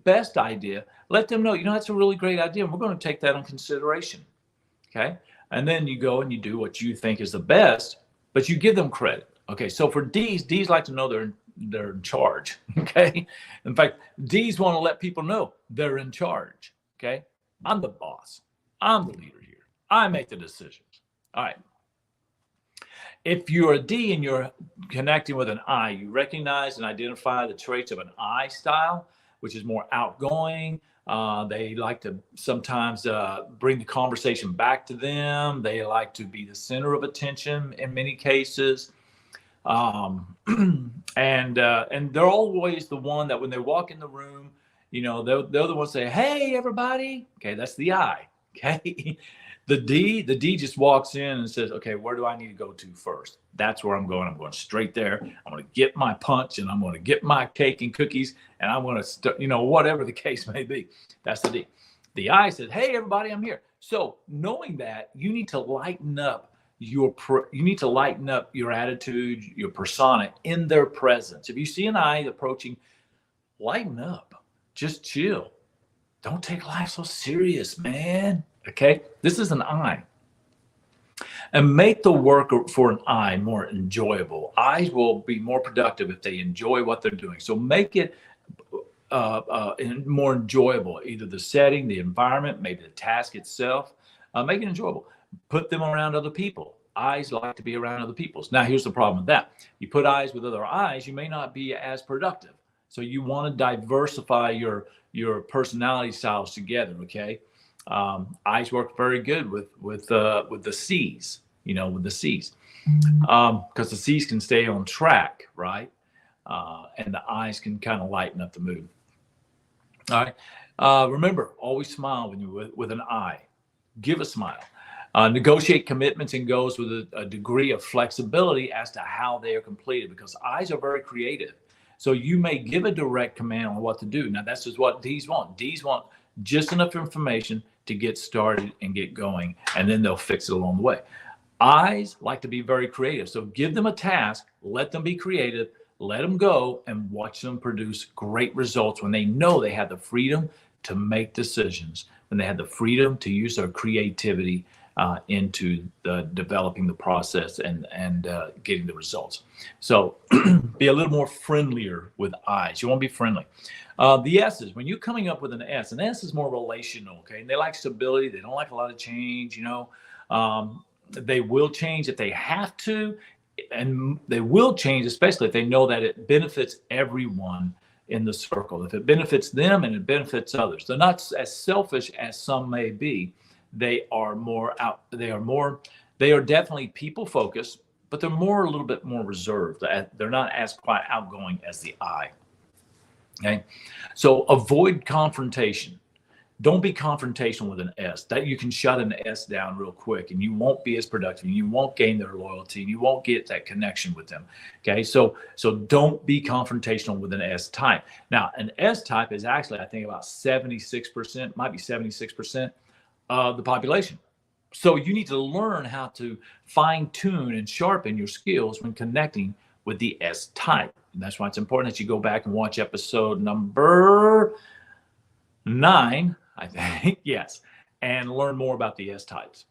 best idea, let them know, that's a really great idea. And we're going to take that in consideration. Okay. And then you go and you do what you think is the best, but you give them credit. Okay. So for D's like to know they're in charge. Okay. In fact, D's want to let people know they're in charge. Okay. I'm the boss. I'm the leader here. I make the decisions. All right. If you're a D and you're connecting with an I, you recognize and identify the traits of an I style, which is more outgoing. They like to sometimes bring the conversation back to them. They like to be the center of attention in many cases. And they're always the one that when they walk in the room, they're the ones say, "Hey, everybody." Okay, that's the I. Okay. The D just walks in and says, "Okay, where do I need to go to first?" That's where I'm going. I'm going straight there. I'm going to get my punch and I'm going to get my cake and cookies and I'm going to, whatever the case may be. That's the D. The I says, "Hey, everybody, I'm here." So knowing that, you need to lighten up your attitude, your persona in their presence. If you see an I approaching, lighten up. Just chill. Don't take life so serious, man. Okay, this is an I. And make the work for an I more enjoyable. I's will be more productive if they enjoy what they're doing. So make it more enjoyable, either the setting, the environment, maybe the task itself. Make it enjoyable. Put them around other people. I's like to be around other people. Now, here's the problem with that. You put I's with other I's, you may not be as productive. So you want to diversify your personality styles together, okay? I's work very good with the C's, with the C's, because the C's can stay on track, right? And the I's can kind of lighten up the mood. All right. Remember, always smile when you with an I. Give a smile. Negotiate commitments and goals with a degree of flexibility as to how they are completed, because I's are very creative. So you may give a direct command on what to do. Now, that's just what D's want. D's want just enough information to get started and get going, and then they'll fix it along the way. I's like to be very creative. So give them a task, let them be creative, let them go, and watch them produce great results when they know they have the freedom to make decisions, when they have the freedom to use their creativity into developing the process and getting the results. So be a little more friendlier with I's. You want to be friendly. The S's, when you're coming up with an S is more relational, okay? And they like stability. They don't like a lot of change, They will change if they have to, and they will change, especially if they know that it benefits everyone in the circle. If it benefits them and it benefits others. They're not as selfish as some may be. They are definitely people focused, but they're a little bit more reserved. They're not as quite outgoing as the I. Okay. So avoid confrontation. Don't be confrontational with an S. That you can shut an S down real quick and you won't be as productive and you won't gain their loyalty and you won't get that connection with them. Okay. So don't be confrontational with an S type. Now, an S type is actually, I think, about 76%, might be 76% of the population. So you need to learn how to fine tune and sharpen your skills when connecting with the S type. And that's why it's important that you go back and watch episode number 9, I think, yes, and learn more about the S types.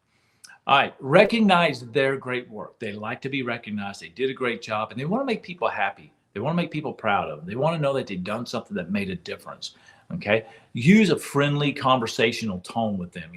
All right, recognize their great work. They like to be recognized. They did a great job, and they want to make people happy. They want to make people proud of them. They want to know that they've done something that made a difference, okay? Use a friendly conversational tone with them,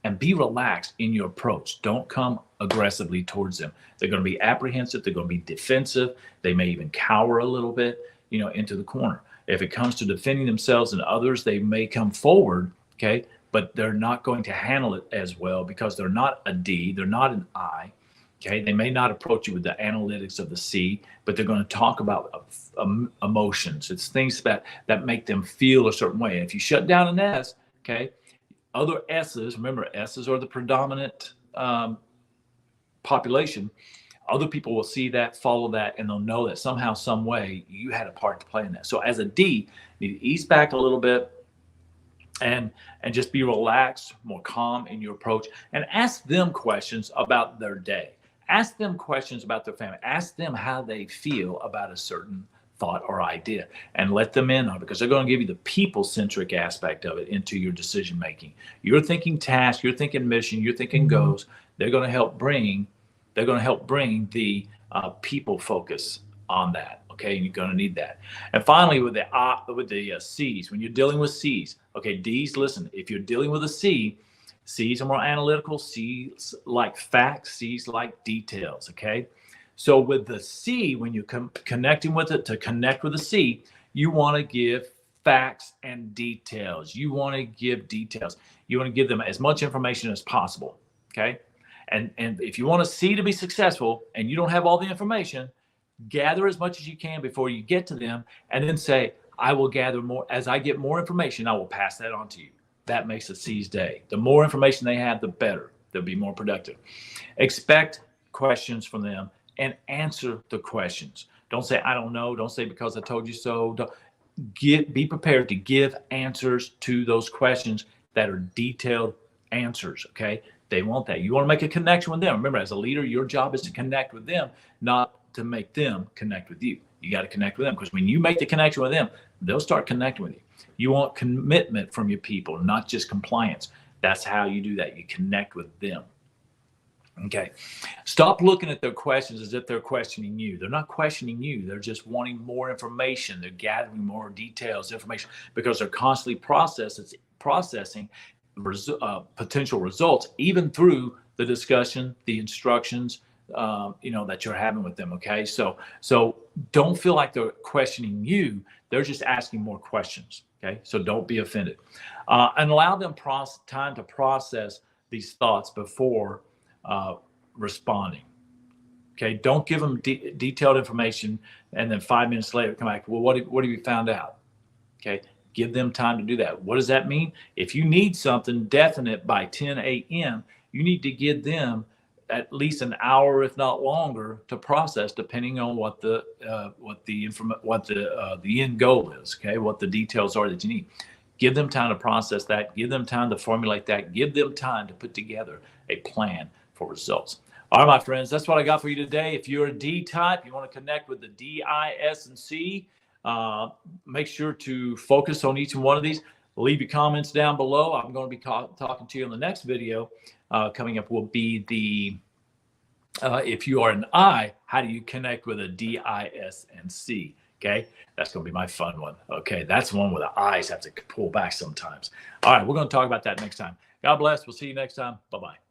and be relaxed in your approach. Don't come aggressively towards them. They're going to be apprehensive. They're going to be defensive. They may even cower a little bit, into the corner. If it comes to defending themselves and others, they may come forward, okay? But they're not going to handle it as well because they're not a D. They're not an I, okay? They may not approach you with the analytics of the C, but they're going to talk about emotions. It's things that make them feel a certain way. And if you shut down an S, okay, other S's, remember, S's are the predominant population. Other people will see that, follow that, and they'll know that somehow, some way, you had a part to play in that. So as a D, you need to ease back a little bit and just be relaxed, more calm in your approach, and ask them questions about their day. Ask them questions about their family. Ask them how they feel about a certain thought or idea, and let them in on it, because they're going to give you the people-centric aspect of it into your decision making. You're thinking task, you're thinking mission, you're thinking goals. They're going to help bring the people focus on that. Okay, and you're going to need that. And finally, with the C's, when you're dealing with C's, okay, D's, listen, if you're dealing with a C, C's are more analytical. C's like facts. C's like details. Okay. So with the C, when you're connecting with it, to connect with the C, you want to give facts and details. You want to give details. You want to give them as much information as possible. Okay. And if you want a C to be successful and you don't have all the information, gather as much as you can before you get to them, and then say, I will gather more. As I get more information, I will pass that on to you. That makes a C's day. The more information they have, the better. They'll be more productive. Expect questions from them and answer the questions. Don't say, I don't know. Don't say, because I told you so. Be prepared to give answers to those questions that are detailed answers, okay? They want that. You want to make a connection with them. Remember, as a leader, your job is to connect with them, not to make them connect with you. You got to connect with them, because when you make the connection with them, they'll start connecting with you. You want commitment from your people, not just compliance. That's how you do that. You connect with them. Okay. Stop looking at their questions as if they're questioning you. They're not questioning you. They're just wanting more information. They're gathering more details, information, because they're constantly processing potential results, even through the discussion, the instructions, that you're having with them. Okay. So don't feel like they're questioning you. They're just asking more questions. Okay. So don't be offended, and allow them time to process these thoughts before responding. Okay. Don't give them detailed information and then 5 minutes later come back. Well, what have you found out? Okay. Give them time to do that. What does that mean? If you need something definite by 10 a.m., you need to give them at least an hour, if not longer, to process, depending on what the end goal is. Okay, what the details are that you need. Give them time to process that. Give them time to formulate that. Give them time to put together a plan for results. All right, my friends, that's what I got for you today. If you're a D type, you want to connect with the D, I, S, and C. Make sure to focus on each one of these. Leave your comments down below. I'm going to be talking to you in the next video. Coming up will be the, if you are an I, how do you connect with a D, I, S, and C? Okay, that's going to be my fun one. Okay, that's one where the eyes have to pull back sometimes. All right, we're going to talk about that next time. God bless. We'll see you next time. Bye-bye.